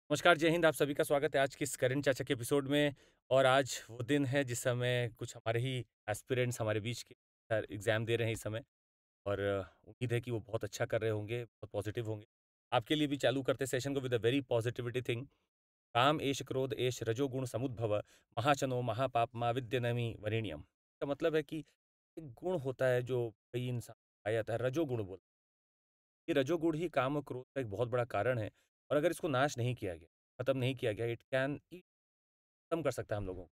नमस्कार, जय हिंद। आप सभी का स्वागत है आज की इस करंट चर्चा के एपिसोड में। और आज वो दिन है जिस समय कुछ हमारे ही एस्पिरेंट्स हमारे बीच के एग्ज़ाम दे रहे हैं इस समय। और उम्मीद है कि वो बहुत अच्छा कर रहे होंगे, बहुत पॉजिटिव होंगे। आपके लिए भी चालू करते सेशन को with a very positivity thing. काम एष क्रोध एष रजोगुण समुद्भव महाशनो महापाप्मा विद्यनमि वरेण्यम। इसका मतलब है कि एक गुण होता है जो कई इंसान पाया जाता है, रजोगुण बोल। ये रजोगुण ही काम और क्रोध का एक बहुत बड़ा कारण है। और अगर इसको नाश नहीं किया गया, खत्म नहीं किया गया, इट कैन खत्म कर सकता है हम लोगों को।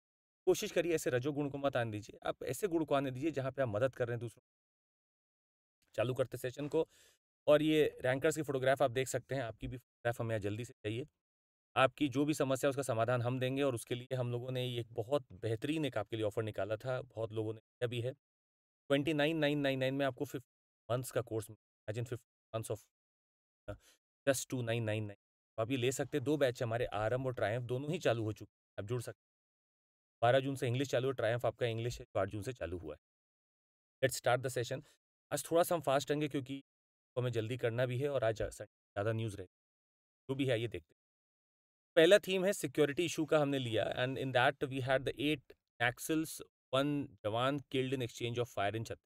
कोशिश करिए ऐसे रजोगुण को मत आने दीजिए, आप ऐसे गुण को आने दीजिए जहाँ पे आप मदद कर रहे हैं दूसरों को। चालू करते सेशन को। और ये रैंकर्स की फोटोग्राफ आप देख सकते हैं, आपकी भी फोटोग्राफ हमें यहाँ जल्दी से चाहिए। आपकी जो भी समस्या है उसका समाधान हम देंगे, और उसके लिए हम लोगों ने ये एक बहुत बेहतरीन एक आपके लिए ऑफर निकाला था, बहुत लोगों ने किया भी है। 29,999 में आपको 50 मंथ्स का course, imagine 50 months of just 2,999। तो आप ये ले सकते हैं। 2 बैच हमारे आरंभ और ट्रायम्फ दोनों ही चालू हो चुके हैं, आप जुड़ सकते हैं। 12 जून से इंग्लिश चालू है, ट्रायम्फ आपका इंग्लिश है, 8 जून से चालू हुआ है। Let's start the session. आज थोड़ा-सा हम फास्ट रहेंगे क्योंकि हमें जल्दी करना भी है, और आज ज़्यादा न्यूज़ रहेगी। जो भी है आइए देखते हैं। पहला थीम है सिक्योरिटी इश्यू का हमने लिया, and in that we had the 8 Naxals, 1 jawan killed in exchange of fire in Chhattisgarh.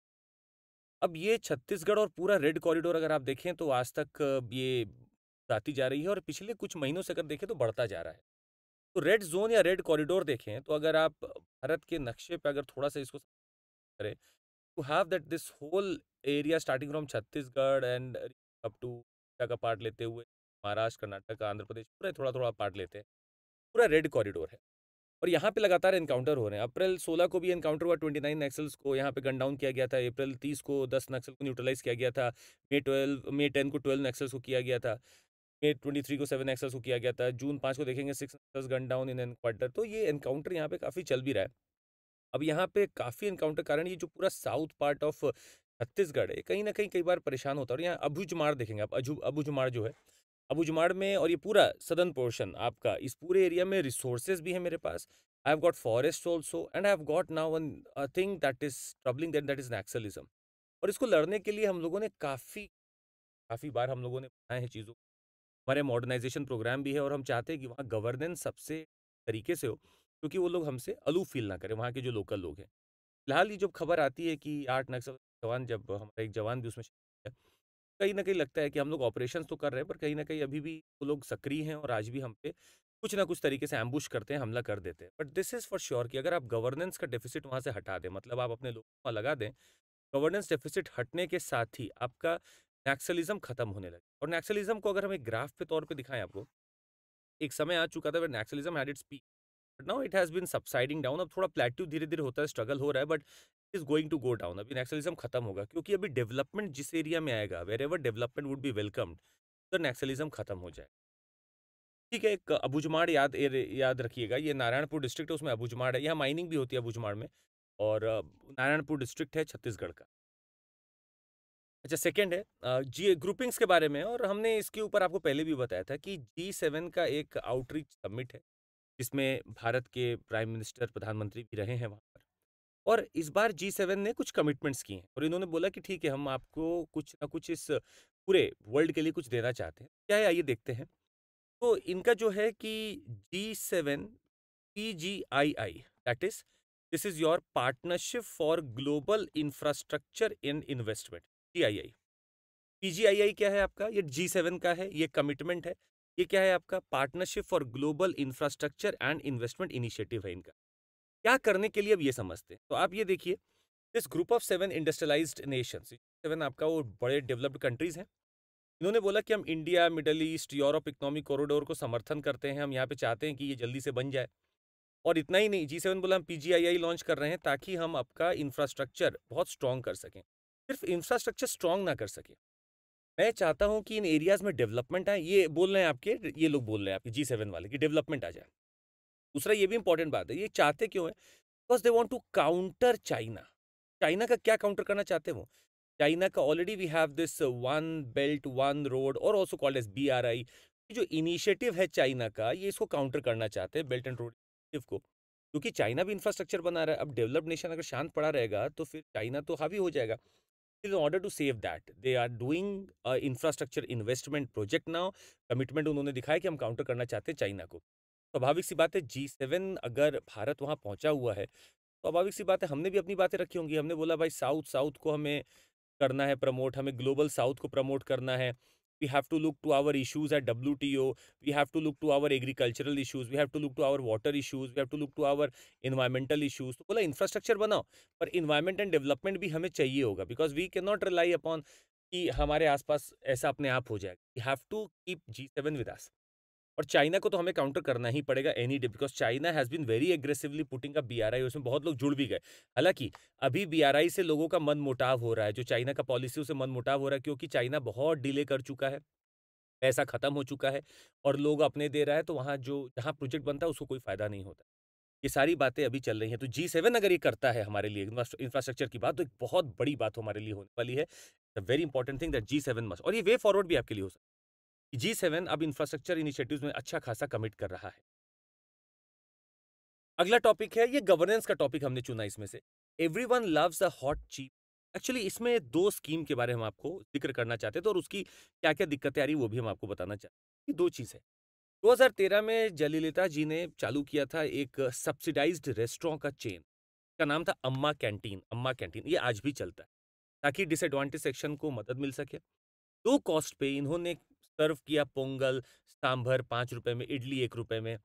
अब ये छत्तीसगढ़ और पूरा रेड कॉरिडोर अगर आप देखें तो आज तक ये बढ़ती जा रही है, और पिछले कुछ महीनों से अगर देखें तो बढ़ता जा रहा है। तो रेड ज़ोन या रेड कॉरिडोर देखें तो अगर आप भारत के नक्शे पे अगर थोड़ा-सा इसको करें, to have that this whole area starting from Chhattisgarh and up to का पार्ट लेते हुए महाराष्ट्र, कर्नाटक, आंध्र प्रदेश, पूरा थोड़ा-थोड़ा पार्ट लेते हैं। पूरा रेड कॉरिडोर है, और यहाँ पे लगातार एनकाउंटर हो रहे हैं। अप्रैल 16 को भी एनकाउंटर हुआ, 29 नक्सल्स को यहाँ पे गन डाउन किया गया था। अप्रैल 30 को 10 नक्सल को न्यूट्रलाइज़ किया गया था। मई 10 को 12 नक्सल्स को किया गया था। मई 23 को 7 नक्सल्स को किया गया था। जून 5 को देखेंगे 6 Naxals gun down in encounter. तो ये एनकाउंटर यहाँ पे काफ़ी चल भी रहा है। अब यहाँ पे काफ़ी एनकाउंटर कारण ये जो पूरा साउथ पार्ट ऑफ छत्तीसगढ़ है, कहीं न कहीं कई बार परेशान होता है। और यहाँ अबुझमाड़ देखेंगे आप, अबुझमाड़ जो है, अबुझमाड़ में, और ये पूरा सदर्न पोर्शन आपका, इस पूरे एरिया में रिसोर्सेज भी है मेरे पास। I have got forest also, and I have got now one thing that is troubling, that is naxalism. और इसको लड़ने के लिए हम लोगों ने काफ़ी काफ़ी बार हम लोगों ने बनाए हैं चीज़ों। हमारे मॉडर्नाइजेशन प्रोग्राम भी है, और हम चाहते हैं कि वहाँ गवर्नेंस सबसे तरीके से हो, क्योंकि वो लोग हमसे अलूफ फील ना करें, वहाँ के जो लोकल लोग हैं। फिलहाल ये जब खबर आती है कि 8 नक्सल जवान, जब हमारा एक जवान भी उसमें शहीद है, कहीं न कहीं लगता है कि हम लोग ऑपरेशंस तो कर रहे हैं, पर कहीं न कहीं अभी भी वो लोग सक्रिय हैं, और आज भी हम पे कुछ ना कुछ तरीके से एम्बुश करते हैं, हमला कर देते हैं। But this is for sure कि अगर आप गवर्नेंस का डेफ़िसिट वहाँ से हटा दें, मतलब आप अपने लोगों को वहाँ लगा दें, गवर्नेंस डेफ़िसिट हटने के साथ ही आपका नक्सलिज़्म खत्म होने लगे। और नक्सलिज़्म को अगर हम एक ग्राफ के तौर पे दिखाएँ आपको, एक समय आ चुका था when naxalism had its peak, but now it has been subsiding down. अब थोड़ा प्लेट्यू धीरे-धीरे होता है, स्ट्रगल हो रहा है, but it is going to go down. अभी नक्सलिज़्म खत्म होगा, क्योंकि अभी डेवलपमेंट जिस एरिया में आएगा, wherever development would be welcomed, तो नक्सलिज़्म खत्म हो जाए। ठीक है, एक अबुझमाड़ याद रखिएगा, ये नारायणपुर डिस्ट्रिक्ट है, उसमें अबुझमाड़ है। यहाँ माइनिंग भी होती है अबुझमाड़ में, और नारायणपुर डिस्ट्रिक्ट है छत्तीसगढ़ का। अच्छा, सेकंड है जी ग्रुपिंग्स के बारे में, और हमने इसके ऊपर आपको पहले भी बताया था कि G7 का एक आउटरीच समिट है, जिसमें भारत के प्राइम मिनिस्टर, प्रधानमंत्री भी रहे हैं वहाँ पर। और इस बार G7 ने कुछ कमिटमेंट्स किए हैं, और इन्होंने बोला कि ठीक है, हम आपको कुछ ना कुछ इस पूरे वर्ल्ड के लिए कुछ देना चाहते हैं। क्या है आइए देखते हैं। तो इनका जो है कि G7 PGII, that is this is your partnership for global infrastructure in investment, GII। PGII क्या है आपका? ये G7 का है, ये कमिटमेंट है। ये क्या है आपका? Partnership for global infrastructure and investment initiative है इनका। क्या करने के लिए अब ये समझते हैं। तो आप ये देखिए, this group of 7 industrialised Nations, 7 आपका वो बड़े डेवलप्ड कंट्रीज हैं। इन्होंने बोला कि हम India, middle east, Europe economic corridor को समर्थन करते हैं, हम यहाँ पे चाहते हैं कि ये जल्दी से बन जाए। और इतना ही नहीं, G7 बोला हम पीजीआईआई लॉन्च कर रहे हैं ताकि हम आपका इंफ्रास्ट्रक्चर बहुत स्ट्रॉन्ग कर सकें। सिर्फ इंफ्रास्ट्रक्चर स्ट्रॉन्ग ना कर सकें, मैं चाहता हूँ कि इन एरियाज में डेवलपमेंट आए। ये बोल रहे हैं आपके, ये लोग बोल रहे हैं आपके G7 वाले कि डेवलपमेंट आ जाए। दूसरा ये भी इंपॉर्टेंट बात है, ये चाहते क्यों है? Because they want to counter China. China का क्या काउंटर करना चाहते हैं वो? चाइना का already we have this one belt one road, और ऑल्सो कॉल्ड एज BRI। जो इनिशिएटिव है चाइना का, ये इसको काउंटर करना चाहते हैं, बेल्ट एंड रोड इनिशिएटिव को। क्योंकि चाइना भी इंफ्रास्ट्रक्चर बना रहा है। अब डेवलप्ड नेशन अगर शांत पड़ा रहेगा तो फिर चाइना तो हावी हो जाएगा। in order to save that they are doing a infrastructure investment project now। Commitment उन्होंने दिखाया कि हम काउंटर करना चाहते हैं चाइना को। स्वाभाविक सी बात है, G7 अगर भारत वहाँ पहुँचा हुआ है, स्वाभाविक सी बात है हमने भी अपनी बातें रखी होंगी। हमने बोला भाई साउथ साउथ को हमें करना है प्रमोट, हमें ग्लोबल साउथ को प्रमोट करना है। We have to look to our issues at WTO, we have to look to our agricultural issues, we have to look to our water issues, we have to look to our environmental issues. तो बोला infrastructure बनाओ, पर environment and development भी हमें चाहिए होगा, because we can not rely upon कि हमारे आसपास ऐसा अपने आप हो जाएगा। We have to keep G7 with us. और चाइना को तो हमें काउंटर करना ही पड़ेगा any day, because China has been very aggressively putting up BRI। उसमें बहुत लोग जुड़ भी गए। हालांकि अभी BRI से लोगों का मन मुटाव हो रहा है, जो चाइना का पॉलिसी से मन मुटाव हो रहा है, क्योंकि चाइना बहुत डिले कर चुका है, पैसा खत्म हो चुका है और लोग अपने दे रहा है, तो वहाँ जो जहाँ प्रोजेक्ट बनता है उसको कोई फायदा नहीं होता। ये सारी बातें अभी चल रही हैं। तो G7 अगर ये करता है हमारे लिए इंफ्रास्ट्रक्चर की बात, तो एक बहुत बड़ी बात हमारे लिए होने वाली है। The very important thing that G7 must, और ये वे फॉरवर्ड भी आपके लिए हो सकता है। G7 अब इंफ्रास्ट्रक्चर इनिशिएटिव्स में अच्छा खासा कमिट कर रहा है। अगला टॉपिक है, ये गवर्नेंस का टॉपिक हमने चुना इसमें से। Everyone loves a hot cheap. Actually इसमें 2 स्कीम के बारे में हम आपको ज़िक्र करना चाहते थे और उसकी क्या-क्या दिक्कतें आ रही वो भी हम आपको बताना चाहते हैं। ये 2 चीज़ है। 2013 में जयललिता जी ने चालू किया था एक सब्सिडाइज्ड रेस्टोरेंट का चेन। इसका नाम था अम्मा कैंटीन, अम्मा कैंटीन। ये आज भी चलता है, ताकि डिसएडवांटेज सेक्शन को मदद मिल सके। लो कॉस्ट पे इन्होंने सर्व किया पोंगल, सांभर ₹5 में, इडली ₹1 में।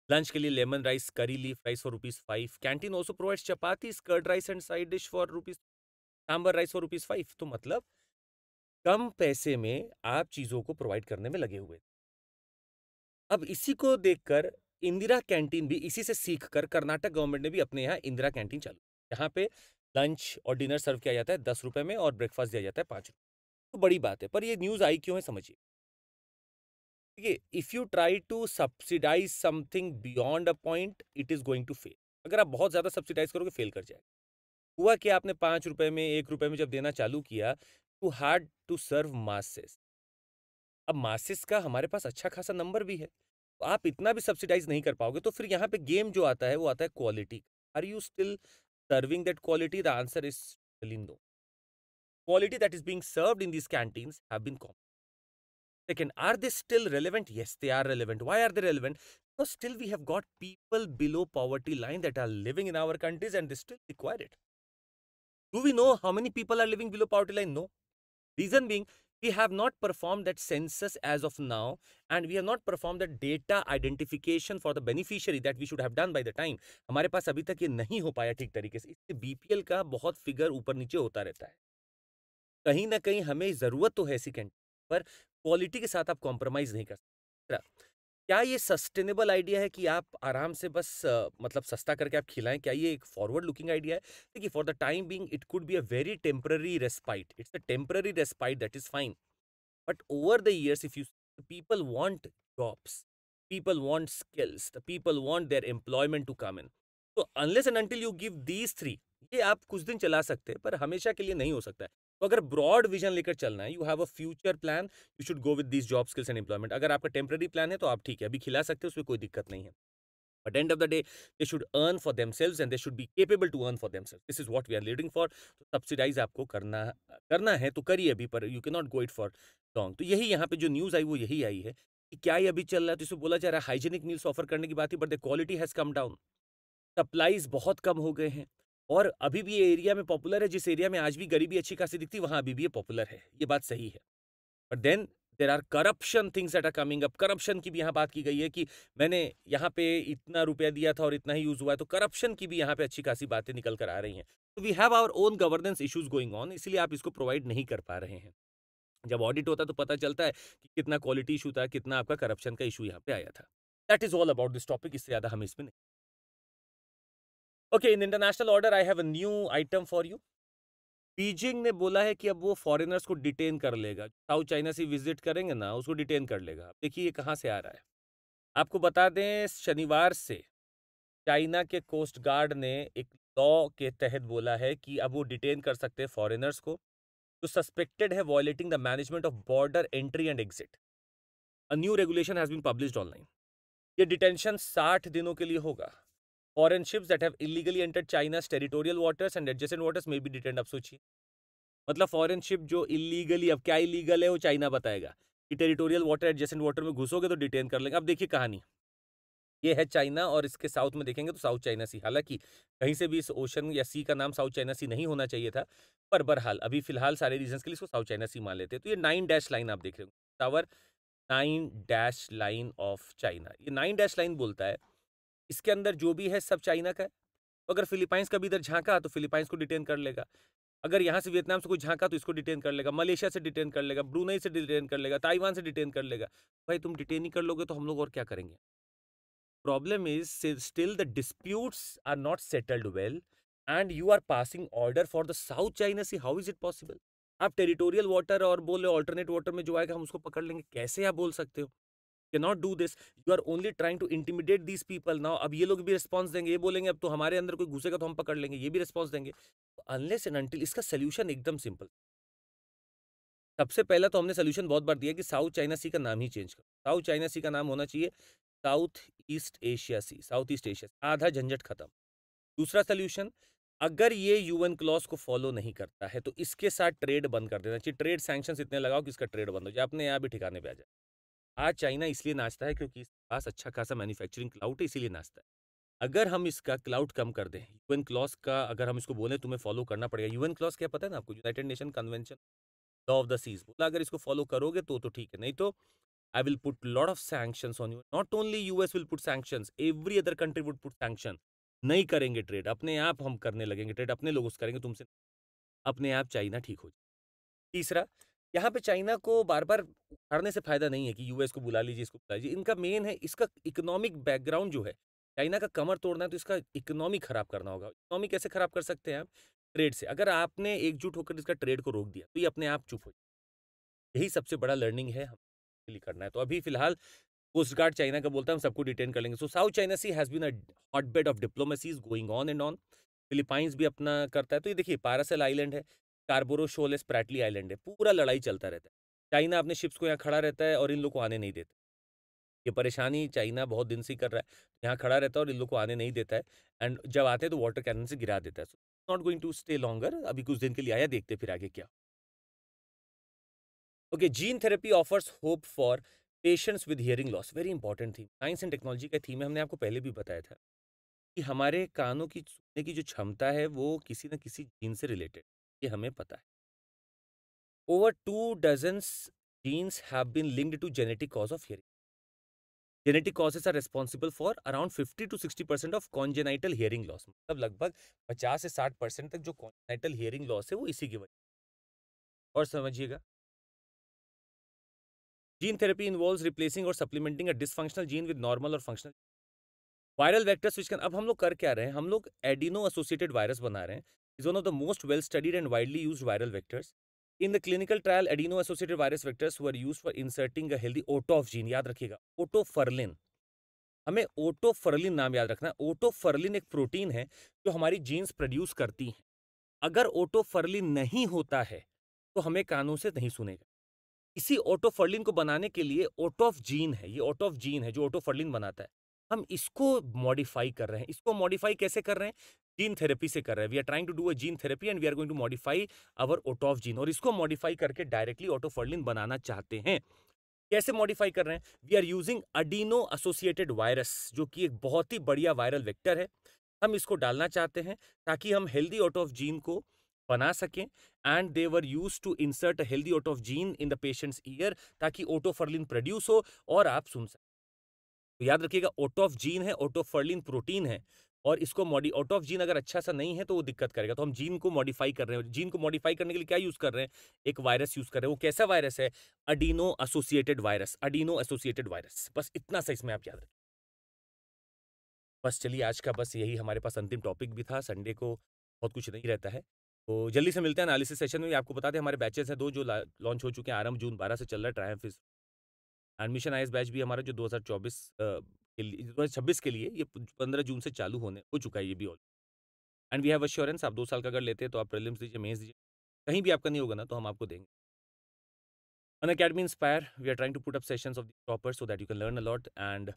लंच के लिए lemon rice, curry leaf rice for ₹5। Canteen also provides chapatis, curd rice and side dish for ₹, sambar rice for ₹5। तो मतलब कम पैसे में आप चीज़ों को प्रोवाइड करने में लगे हुए। अब इसी को देखकर इंदिरा कैंटीन भी, इसी से सीखकर कर्नाटक गवर्नमेंट ने भी अपने यहाँ इंदिरा कैंटीन चालू, जहाँ पे लंच और डिनर सर्व किया जाता है ₹10 में और ब्रेकफास्ट दिया जाता है ₹5। तो बड़ी बात है, पर ये न्यूज़ आई क्यों है समझिए। देखिए, if you try to subsidise something beyond a point, it is going to fail. अगर आप बहुत ज्यादा सब्सिडाइज करोगे, फेल कर जाएगा। हुआ कि आपने ₹5 में, ₹1 में जब देना चालू किया, to hard to serve masses. अब मासेस का हमारे पास अच्छा खासा नंबर भी है, तो आप इतना भी सब्सिडाइज नहीं कर पाओगे। तो फिर यहाँ पे गेम जो आता है वो आता है quality. Are you still serving that quality? The answer is no. Quality that is being served in these canteens have been common. Second, are they still relevant? Yes, they are relevant. Why are they relevant? Because still we have got people below poverty line that are living in our countries and they still require it. Do we know how many people are living below poverty line? No. Reason being, we have not performed that census as of now, and we have not performed that data identification for the beneficiary that we should have done by the time. हमारे पास अभी तक ये नहीं हो पाया ठीक तरीके से। इससे BPL का बहुत फिगर ऊपर नीचे होता रहता है। कहीं न कहीं हमें ज़रूरत तो है ऐसी कैंटीन, पर क्वालिटी के साथ आप कॉम्प्रोमाइज़ नहीं कर सकते। क्या ये सस्टेनेबल आइडिया है कि आप आराम से बस मतलब सस्ता करके आप खिलाएँ? क्या ये एक फॉरवर्ड लुकिंग आइडिया है? देखिए, for the time being it could be a very temporary respite. It's a temporary respite that is fine. But over the years, if you the people want jobs, people want skills, the people want their employment to come in. So unless and until you give these three, ये आप कुछ दिन चला सकते हैं, पर हमेशा के लिए नहीं हो सकता है। तो अगर ब्रॉड विजन लेकर चलना है, you have a future plan, you should go with this job skills and employment. अगर आपका टेम्पररी प्लान है तो आप ठीक है, अभी खिला सकते हो, उसमें कोई दिक्कत नहीं है। But end of the day, they should earn for themselves and they should be capable to earn for themselves. This is what we are leading for. तो सब्सिडाइज आपको करना करना है तो करिए अभी, पर you can not go it for long. तो यही यहाँ पे जो न्यूज़ आई वो यही आई है कि क्या ये अभी चल रहा है, तो इसे बोला जा रहा है हाइजीनिक मील्स ऑफर करने की बात ही, but the quality has come down. Supplies बहुत कम हो गए हैं और अभी भी ये एरिया में पॉपुलर है। जिस एरिया में आज भी गरीबी अच्छी खासी दिखती है, वहाँ अभी भी ये पॉपुलर है। ये बात सही है। But then there are corruption things that are coming up. Corruption की भी यहाँ बात की गई है कि मैंने यहाँ पे इतना रुपया दिया था और इतना ही यूज हुआ है, तो करप्शन की भी यहाँ पे अच्छी खासी बातें निकल कर आ रही हैं। तो we have our own governance issues going on, इसलिए आप इसको प्रोवाइड नहीं कर पा रहे हैं। जब ऑडिट होता है तो पता चलता है कि कितना क्वालिटी इशू था, कितना आपका करप्शन का इशू यहाँ पे आया था। That is all about this topic. इससे ज्यादा हम इसमें नहीं। Okay, in international order I have a new item for you. Beijing ने बोला है कि अब वो फॉरेनर्स को डिटेन कर लेगा। साउथ चाइना से विजिट करेंगे ना, उसको डिटेन कर लेगा। देखिए ये कहाँ से आ रहा है। आपको बता दें, शनिवार से चाइना के कोस्ट गार्ड ने एक लॉ के तहत बोला है कि अब वो डिटेन कर सकते हैं फॉरेनर्स को जो सस्पेक्टेड है violating the management of border entry and exit. A new regulation has been published online. ये डिटेंशन 60 दिनों के लिए होगा। Foreign ships that have illegally entered चाइना's territorial waters and adjacent waters may be detained। अब सोचिए, मतलब फॉरेन शिप जो इल्लीगली, अब क्या इल्लीगल है वो चाइना बताएगा, कि टेरिटोरियल वाटर एडजेसेंट वाटर में घुसोगे तो डिटेन कर लेंगे। अब देखिए कहानी, ये है चाइना और इसके साउथ में देखेंगे तो साउथ चाइना सी। हालाँकि कहीं से भी इस ओशन या सी का नाम साउथ चाइना सी नहीं होना चाहिए था, पर बहरहाल अभी फ़िलहाल सारे रीज़न्स के लिए इसको साउथ चाइना सी मान लेते हैं। तो ये 9 डैश लाइन आप देख रहे हो, tower 9 dash line of China. ये 9 डैश लाइन बोलता है, इसके अंदर जो भी है सब चाइना का है। तो अगर फिलीपाइंस कभी इधर झाँका तो फिलीपाइंस को डिटेन कर लेगा। अगर यहाँ से वियतनाम से कोई झाँका तो इसको डिटेन कर लेगा, मलेशिया से डिटेन कर लेगा, ब्रूनेई से डिटेन कर लेगा, ताइवान से डिटेन कर लेगा। भाई तुम डिटेन ही कर लोगे तो हम लोग और क्या करेंगे? Problem is still the disputes are not settled well and you are passing order for the South China Sea. How is it possible? आप टेरिटोरियल वाटर और बोल रहे हो ऑल्टरनेट वाटर में जो आएगा हम उसको पकड़ लेंगे, कैसे आप बोल सकते हो? Can not do this, you are only trying to intimidate these people. Now अब ये लोग भी रिस्पॉन्स देंगे, ये बोलेंगे अब तो हमारे अंदर कोई घुसेगा तो हम पकड़ लेंगे, ये भी रिस्पॉन्स देंगे। अनलेस एंड अनटिल, इसका सोल्यूशन एकदम सिंपल। सबसे पहला तो हमने सोल्यूशन बहुत बार दिया कि साउथ चाइना सी का नाम ही चेंज करो। साउथ चाइना सी का नाम होना चाहिए साउथ ईस्ट एशिया सी, साउथ ईस्ट एशिया, आधा झंझट खत्म। दूसरा सोल्यूशन, अगर ये यूएन क्लॉज को फॉलो नहीं करता है तो इसके साथ ट्रेड बंद कर देना चाहिए। ट्रेड सैंक्शंस इतने लगाओ कि इसका ट्रेड बंद हो जाए, अपने यहाँ भी ठिकाने पे आ जाए। आज चाइना इसलिए नाचता है क्योंकि इसके पास अच्छा खासा मैन्युफैक्चरिंग क्लाउड है, इसीलिए नाचता है। अगर हम इसका क्लाउड कम कर दें, यूएन क्लॉज का अगर हम इसको बोले तुम्हें फॉलो करना पड़ेगा। यूएन क्लॉज क्या पता है ना आपको? United Nation Convention law of the seas, बोला अगर इसको फॉलो करोगे तो ठीक है, नहीं तो I will put lot of sanctions on you. Not only US will put sanctions, every other country would put sanction. नहीं करेंगे ट्रेड, अपने आप हम करने लगेंगे ट्रेड, अपने लोग उससे करेंगे, तुमसे अपने आप चाइना ठीक हो जाए। तीसरा, यहाँ पे चाइना को बार-बार उखाड़ने से फ़ायदा नहीं है कि यूएस को बुला लीजिए, इसको बुला लीजिए। इनका मेन है इसका इकोनॉमिक बैकग्राउंड जो है, चाइना का कमर तोड़ना है तो इसका इकोनॉमी खराब करना होगा। इकोनॉमी कैसे खराब कर सकते हैं आप? ट्रेड से। अगर आपने एकजुट होकर इसका ट्रेड को रोक दिया, तो ये अपने आप चुप हो जाए। यही सबसे बड़ा लर्निंग है, हमें लिए करना है। तो अभी फ़िलहाल कोस्ट गार्ड चाइना का बोलता है हम सबको डिटेन कर लेंगे। So South China Sea has been a hotbed of diplomacies going on and on. Philippines भी अपना करता है। तो ये देखिए पारासेल आइलैंड है, स्कारबोरो शोल है, स्प्रैटली आइलैंड है, पूरा लड़ाई चलता रहता है। चाइना अपने शिप्स को यहाँ खड़ा रहता है और इन लोग को आने नहीं देता। ये परेशानी चाइना बहुत दिन से ही कर रहा है। यहाँ खड़ा रहता है और इन लोग को आने नहीं देता है एंड जब आते हैं तो वाटर कैनन से गिरा देता है। So not going to stay longer, अभी कुछ दिन के लिए आया, देखते हैं फिर आगे क्या। Okay, gene therapy offers hope for patients with hearing loss. Very important theme, science and technology का थीम है। हमने आपको पहले भी बताया था कि हमारे कानों की सुनने की जो क्षमता है वो किसी न किसी जीन से रिलेटेड, ये हमें पता है। Over 2 डज़न्स genes have been linked to genetic cause of hearing. Genetic causes are responsible for around 50 to 60% of congenital hearing loss. मतलब लगभग 50 से 60% तक जो congenital hearing loss है वो इसी की वजह। और समझिएगा, gene therapy involves replacing or supplementing a dysfunctional gene with normal or functional viral vector switch can. अब हम लोग कर क्या रहे हैं? हम लोग एडिनो एसोसिएटेड वायरस बना रहे हैं। Is one of the most well studied and widely used viral vectors. In the clinical trial adeno associated virus vectors were used for inserting a healthy OTOF gene. याद रखिएगा, ओटोफर्लिन। हमें ओटोफर्लिन नाम याद रखना है। ओटोफर्लिन एक प्रोटीन है जो हमारी जीन्स प्रोड्यूस करती हैं। अगर ओटोफर्लिन नहीं होता है तो हमें कानों से नहीं सुनेगा। इसी ओटोफर्लिन को बनाने के लिए ओटोफ जीन है, ये ओटोफ जीन है जो ओटोफर्लिन बनाता है। हम इसको मॉडिफाई कर रहे हैं। इसको मॉडिफाई कैसे कर रहे हैं? जीन थेरेपी से कर रहे हैं। We are trying to do a gene therapy and we are going to modify our OTOF gene, और इसको मॉडिफाई करके डायरेक्टली ओटोफर्लिन बनाना चाहते हैं। कैसे मॉडिफाई कर रहे हैं? We are using adeno associated virus, जो कि एक बहुत ही बढ़िया वायरल वेक्टर है। हम इसको डालना चाहते हैं ताकि हम हेल्दी आउट ऑफ जीन को बना सकें and they were use to insert a healthy out of gene in the patient's ear ताकि ओटोफर्लिन प्रोड्यूस हो और आप सुन सकें। तो याद रखिएगा, ओटोफ जीन है, ओटोफर्लिन प्रोटीन है, और इसको मॉडि ओटोफ जीन अगर अच्छा सा नहीं है तो वो दिक्कत करेगा। तो हम जीन को मॉडिफाई कर रहे हैं। जीन को मॉडिफाई करने के लिए क्या यूज कर रहे हैं? एक वायरस यूज कर रहे हैं। वो कैसा वायरस है? Adeno associated virus. Adeno associated virus, बस इतना सा इसमें आप याद रखें। बस चलिए, आज का बस यही हमारे पास अंतिम टॉपिक भी था। संडे को बहुत कुछ नहीं रहता है, तो जल्दी से मिलते हैं एनालिसिस सेशन में। आपको बता दें हमारे बैचेस हैं 2 जो लॉन्च हो चुके हैं। आरंभ जून 12 से चल रहा है, Triumph is admission IAS batch भी हमारा जो 2024 के लिए 2026 के लिए, ये 15 जून से चालू होने हो चुका है ये भी all. And we have assurance, आप 2 साल का अगर लेते हैं तो आप प्रीलिम्स दीजिए, मेंस दीजिए, कहीं भी आपका नहीं होगा ना तो हम आपको देंगे। Unacademy Inspire, we are trying to put up sessions of the toppers so that you can learn a lot, and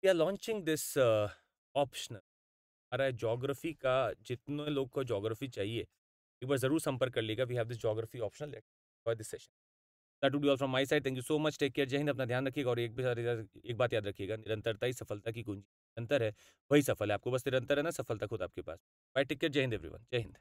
we are launching this optional। हमारा ज्योग्राफी का, जितने लोग को ज्योग्राफी चाहिए एक बार ज़रूर संपर्क कर लीजिएगा। We have this geography optional, let's enjoy this session. That would be all from my side. Thank you so much. Take care. जय हिंद। अपना ध्यान रखिएगा और एक बात याद रखिएगा, निरंतरता ही सफलता की कुंजी। निरंतर है, वही सफल है। आपको बस निरंतर रहना, सफलता खुद आपके पास। Bye, take care. जय हिंद एवरीवन। जय हिंद।